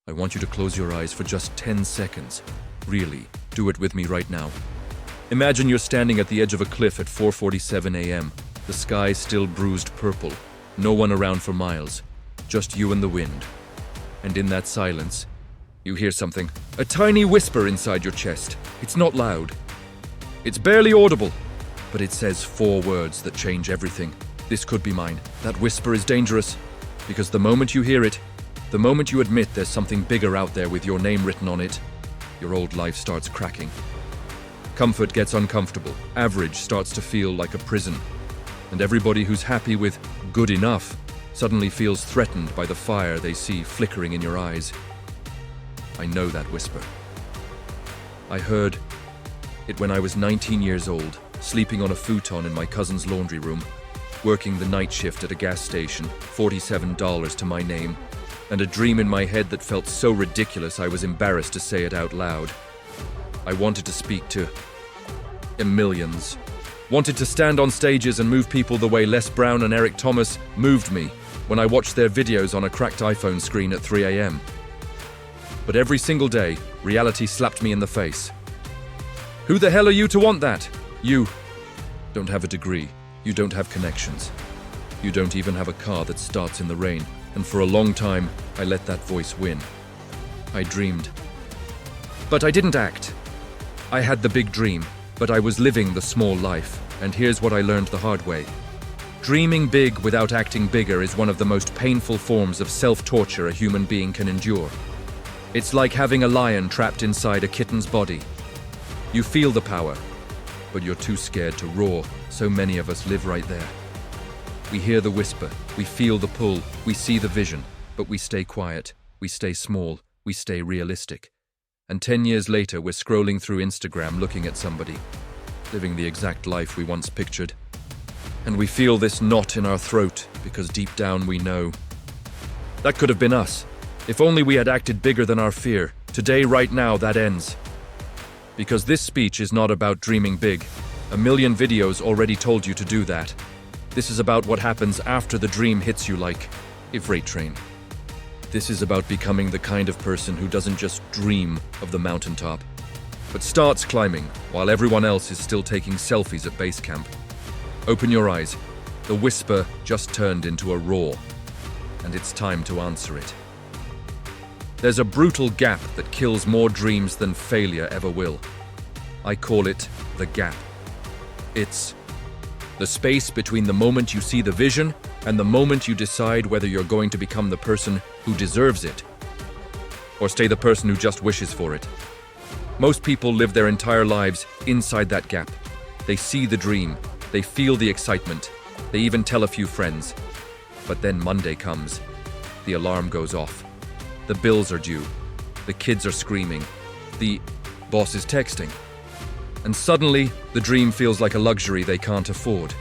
I want you to close your eyes for just 10 seconds. Really, do it with me right now. Imagine you're standing at the edge of a cliff at 4:47 a.m. The sky still bruised purple. No one around for miles. Just you and the wind. And in that silence, you hear something. A tiny whisper inside your chest. It's not loud. It's barely audible. But it says 4 words that change everything. This could be mine. That whisper is dangerous. Because the moment you hear it, the moment you admit there's something bigger out there with your name written on it, your old life starts cracking. Comfort gets uncomfortable. Average starts to feel like a prison. And everybody who's happy with good enough suddenly feels threatened by the fire they see flickering in your eyes. I know that whisper. I heard it when I was 19 years old, sleeping on a futon in my cousin's laundry room, working the night shift at a gas station, $47 to my name, and a dream in my head that felt so ridiculous I was embarrassed to say it out loud. I wanted to speak to millions. Wanted to stand on stages and move people the way Les Brown and Eric Thomas moved me when I watched their videos on a cracked iPhone screen at 3 a.m. But every single day, reality slapped me in the face. Who the hell are you to want that? You don't have a degree. You don't have connections. You don't even have a car that starts in the rain. And for a long time, I let that voice win. I dreamed. But I didn't act. I had the big dream, but I was living the small life. And here's what I learned the hard way. Dreaming big without acting bigger is one of the most painful forms of self-torture a human being can endure. It's like having a lion trapped inside a kitten's body. You feel the power, but you're too scared to roar. So many of us live right there. We hear the whisper, we feel the pull, we see the vision, but we stay quiet, we stay small, we stay realistic. And 10 years later, we're scrolling through Instagram looking at somebody, living the exact life we once pictured. And we feel this knot in our throat because deep down we know. That could have been us. If only we had acted bigger than our fear. Today, right now, that ends. Because this speech is not about dreaming big. A million videos already told you to do that. This is about what happens after the dream hits you like a freight train. This is about becoming the kind of person who doesn't just dream of the mountaintop, but starts climbing while everyone else is still taking selfies at base camp. Open your eyes. The whisper just turned into a roar, and it's time to answer it. There's a brutal gap that kills more dreams than failure ever will. I call it the gap. It's the space between the moment you see the vision and the moment you decide whether you're going to become the person who deserves it, or stay the person who just wishes for it. Most people live their entire lives inside that gap. They see the dream, they feel the excitement, they even tell a few friends. But then Monday comes, the alarm goes off, the bills are due, the kids are screaming, the boss is texting. And suddenly, the dream feels like a luxury they can't afford.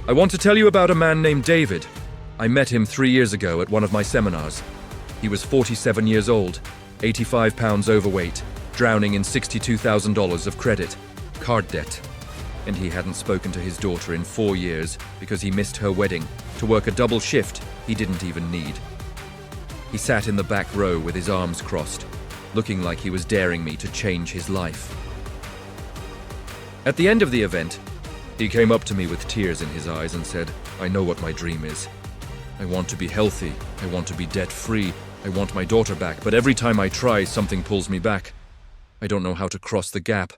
I want to tell you about a man named David. I met him 3 years ago at one of my seminars. He was 47 years old, 85 pounds overweight, drowning in $62,000 of credit, card debt. And he hadn't spoken to his daughter in 4 years because he missed her wedding to work a double shift he didn't even need. He sat in the back row with his arms crossed, looking like he was daring me to change his life. At the end of the event, he came up to me with tears in his eyes and said, "I know what my dream is. I want to be healthy. I want to be debt-free. I want my daughter back. But every time I try, something pulls me back. I don't know how to cross the gap."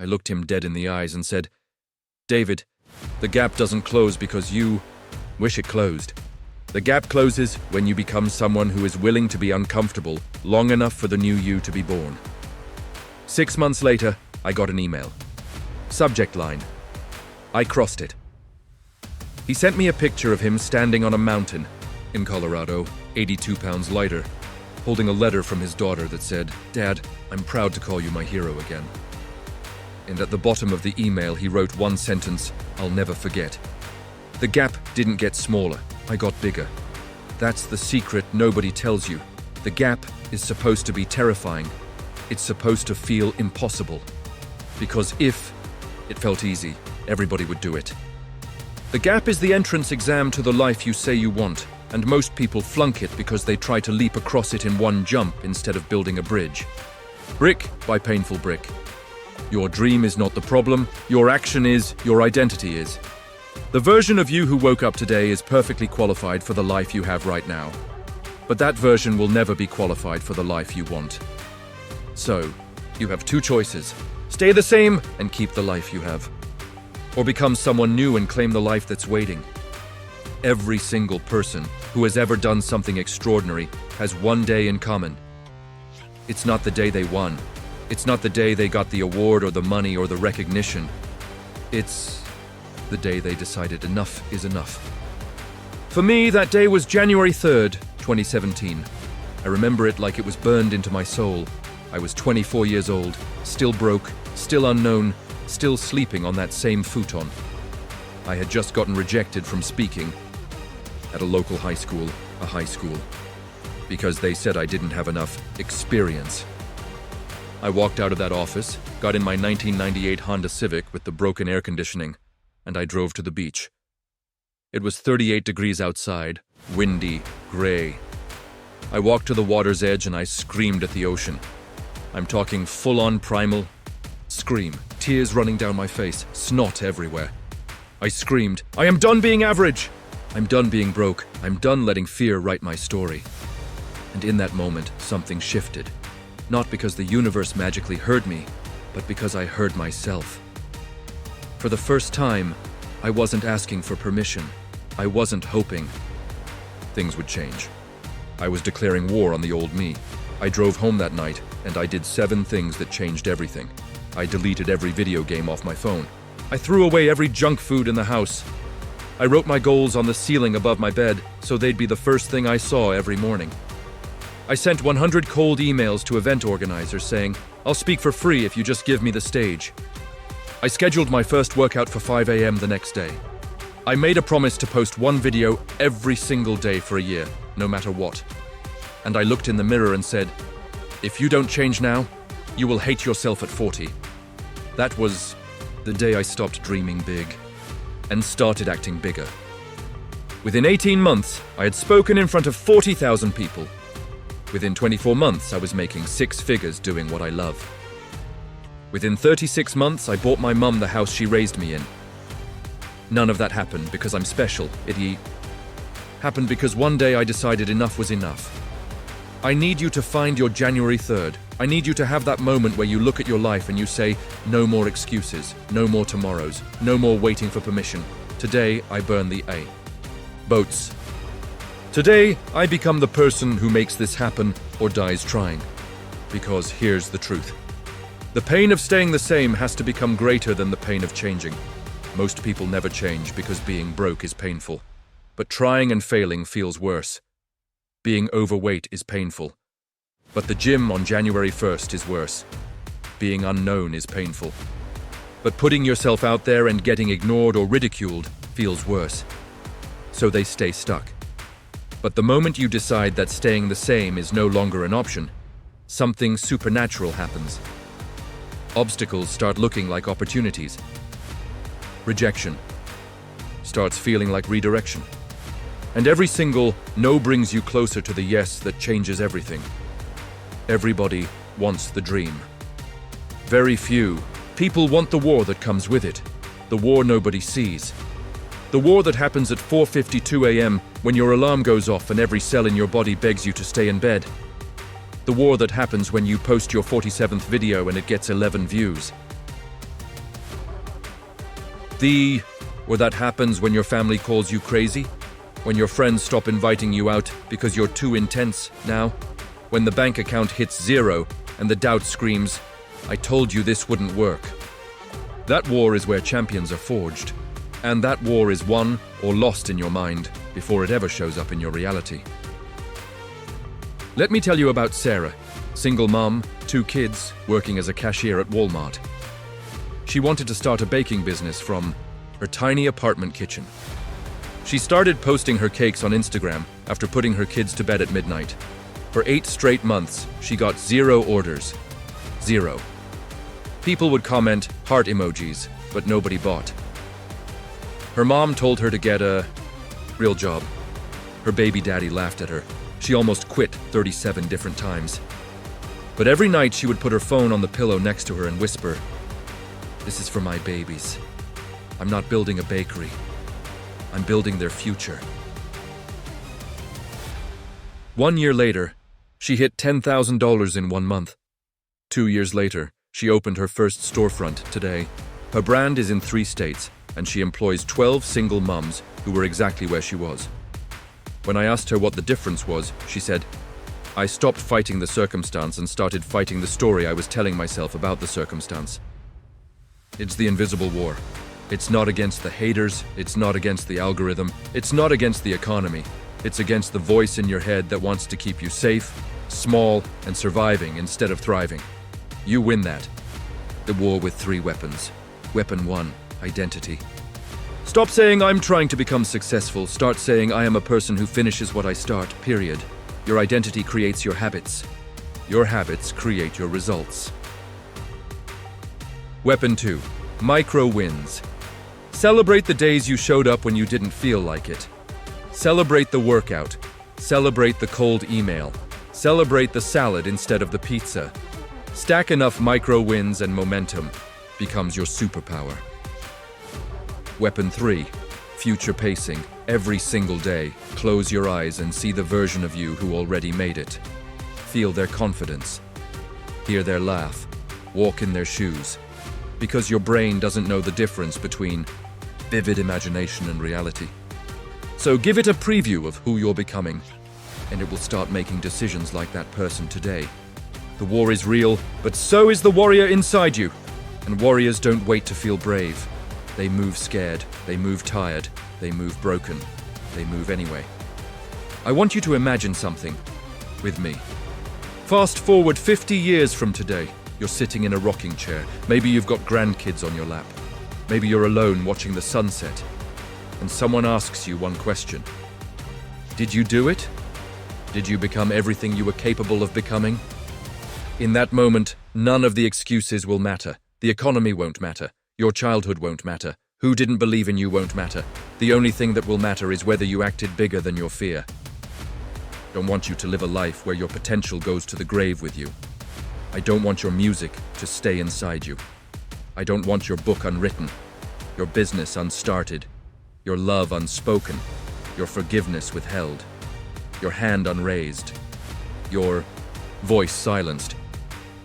I looked him dead in the eyes and said, "David, the gap doesn't close because you wish it closed. The gap closes when you become someone who is willing to be uncomfortable long enough for the new you to be born." 6 months later, I got an email. Subject line: I crossed it. He sent me a picture of him standing on a mountain in Colorado, 82 pounds lighter, holding a letter from his daughter that said, "Dad, I'm proud to call you my hero again." And at the bottom of the email, he wrote one sentence I'll never forget. "The gap didn't get smaller, I got bigger. That's the secret nobody tells you. The gap is supposed to be terrifying. It's supposed to feel impossible. Because if it felt easy, everybody would do it. The gap is the entrance exam to the life you say you want. and most people flunk it because they try to leap across it in one jump instead of building a bridge. Brick by painful brick. Your dream is not the problem, your action is, your identity is. The version of you who woke up today is perfectly qualified for the life you have right now. But that version will never be qualified for the life you want. So, you have two choices. Stay the same and keep the life you have. Or become someone new and claim the life that's waiting. Every single person who has ever done something extraordinary has one day in common. It's not the day they won. It's not the day they got the award or the money or the recognition. It's the day they decided enough is enough. For me, that day was January 3rd, 2017. I remember it like it was burned into my soul. I was 24 years old, still broke, still unknown, still sleeping on that same futon. I had just gotten rejected from speaking at a local high school, because they said I didn't have enough experience. I walked out of that office, got in my 1998 Honda Civic with the broken air conditioning, and I drove to the beach. It was 38 degrees outside, windy, gray. I walked to the water's edge and I screamed at the ocean. I'm talking full-on primal scream, tears running down my face, snot everywhere. I screamed, I am done being average! I'm done being broke. I'm done letting fear write my story. And in that moment, something shifted. Not because the universe magically heard me, but because I heard myself. For the first time, I wasn't asking for permission. I wasn't hoping things would change. I was declaring war on the old me. I drove home that night, and I did 7 things that changed everything. I deleted every video game off my phone. I threw away every junk food in the house. I wrote my goals on the ceiling above my bed, so they'd be the first thing I saw every morning. I sent 100 cold emails to event organizers saying, I'll speak for free if you just give me the stage. I scheduled my first workout for 5 a.m. the next day. I made a promise to post 1 video every single day for a year, no matter what. And I looked in the mirror and said, if you don't change now, you will hate yourself at 40. That was the day I stopped dreaming big and started acting bigger. Within 18 months, I had spoken in front of 40,000 people. Within 24 months, I was making 6 figures doing what I love. Within 36 months, I bought my mum the house she raised me in. None of that happened because I'm special. It happened because one day I decided enough was enough. I need you to find your January 3rd. I need you to have that moment where you look at your life and you say, no more excuses, no more tomorrows, no more waiting for permission. Today, I burn the boats. Today, I become the person who makes this happen or dies trying. Because here's the truth. The pain of staying the same has to become greater than the pain of changing. Most people never change because being broke is painful. But trying and failing feels worse. Being overweight is painful. But the gym on January 1st is worse. Being unknown is painful. But putting yourself out there and getting ignored or ridiculed feels worse. So they stay stuck. But the moment you decide that staying the same is no longer an option, something supernatural happens. Obstacles start looking like opportunities. Rejection starts feeling like redirection. And every single no brings you closer to the yes that changes everything. Everybody wants the dream. Very few people want the war that comes with it, the war nobody sees. The war that happens at 4:52 a.m. when your alarm goes off and every cell in your body begs you to stay in bed. The war that happens when you post your 47th video and it gets 11 views. The war that happens when your family calls you crazy, when your friends stop inviting you out because you're too intense now, when the bank account hits 0 and the doubt screams, I told you this wouldn't work. That war is where champions are forged. And that war is won or lost in your mind before it ever shows up in your reality. Let me tell you about Sarah, single mom, 2 kids, working as a cashier at Walmart. She wanted to start a baking business from her tiny apartment kitchen. She started posting her cakes on Instagram after putting her kids to bed at midnight. For 8 straight months, she got 0 orders. 0. People would comment heart emojis, but nobody bought. Her mom told her to get a real job. Her baby daddy laughed at her. She almost quit 37 different times. But every night she would put her phone on the pillow next to her and whisper, "This is for my babies. I'm not building a bakery. I'm building their future." 1 year later, she hit $10,000 in 1 month. 2 years later, she opened her first storefront today. Her brand is in 3 states, and she employs 12 single mums who were exactly where she was. When I asked her what the difference was, she said, "I stopped fighting the circumstance and started fighting the story I was telling myself about the circumstance." It's the invisible war. It's not against the haters, it's not against the algorithm, it's not against the economy. It's against the voice in your head that wants to keep you safe, small, and surviving instead of thriving. You win that. The war with 3 weapons. Weapon 1, identity. Stop saying I'm trying to become successful. Start saying I am a person who finishes what I start, period. Your identity creates your habits. Your habits create your results. Weapon 2, micro wins. Celebrate the days you showed up when you didn't feel like it. Celebrate the workout. Celebrate the cold email. Celebrate the salad instead of the pizza. Stack enough micro wins and momentum becomes your superpower. Weapon 3, future pacing. Every single day, close your eyes and see the version of you who already made it. Feel their confidence. Hear their laugh. Walk in their shoes. Because your brain doesn't know the difference between vivid imagination and reality. So give it a preview of who you're becoming, and it will start making decisions like that person today. The war is real, but so is the warrior inside you. And warriors don't wait to feel brave. They move scared, they move tired, they move broken, they move anyway. I want you to imagine something with me. Fast forward 50 years from today. You're sitting in a rocking chair. Maybe you've got grandkids on your lap. Maybe you're alone watching the sunset. And someone asks you one question. Did you do it? Did you become everything you were capable of becoming? In that moment, none of the excuses will matter. The economy won't matter. Your childhood won't matter. Who didn't believe in you won't matter. The only thing that will matter is whether you acted bigger than your fear. Don't want you to live a life where your potential goes to the grave with you. I don't want your music to stay inside you. I don't want your book unwritten, your business unstarted, your love unspoken, your forgiveness withheld, your hand unraised, your voice silenced.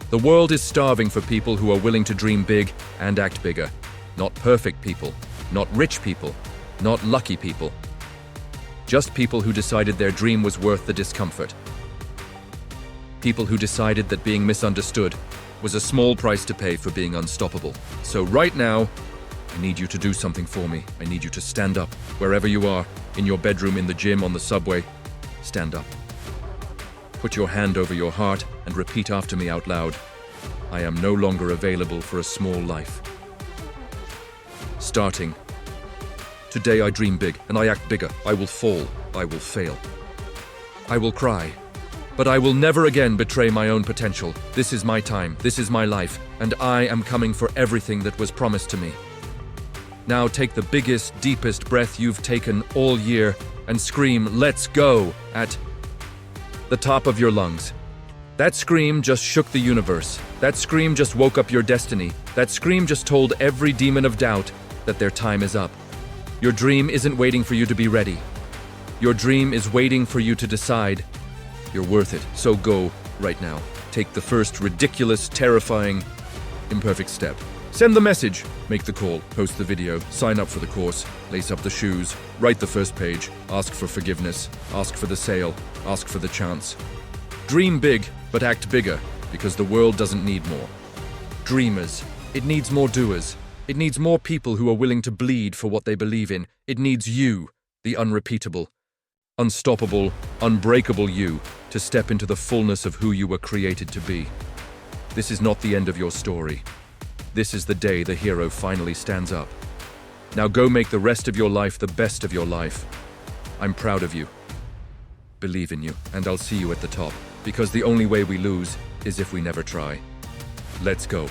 The world is starving for people who are willing to dream big and act bigger. Not perfect people, not rich people, not lucky people. Just people who decided their dream was worth the discomfort. People who decided that being misunderstood was a small price to pay for being unstoppable. So right now, I need you to do something for me. I need you to stand up, wherever you are, in your bedroom, in the gym, on the subway. Stand up. Put your hand over your heart and repeat after me out loud. I am no longer available for a small life. Starting. Today I dream big and I act bigger. I will fall. I will fail. I will cry. But I will never again betray my own potential. This is my time. This is my life. And I am coming for everything that was promised to me. Now take the biggest, deepest breath you've taken all year and scream, "Let's go," at the top of your lungs. That scream just shook the universe. That scream just woke up your destiny. That scream just told every demon of doubt that their time is up. Your dream isn't waiting for you to be ready. Your dream is waiting for you to decide you're worth it. So go right now. Take the first ridiculous, terrifying, imperfect step. Send the message, make the call, post the video, sign up for the course, lace up the shoes, write the first page, ask for forgiveness, ask for the sale, ask for the chance. Dream big, but act bigger, because the world doesn't need more dreamers. It needs more doers. It needs more people who are willing to bleed for what they believe in. It needs you, the unrepeatable, unstoppable, unbreakable you, to step into the fullness of who you were created to be. This is not the end of your story. This is the day the hero finally stands up. Now go make the rest of your life the best of your life. I'm proud of you. Believe in you, and I'll see you at the top, because the only way we lose is if we never try. Let's go.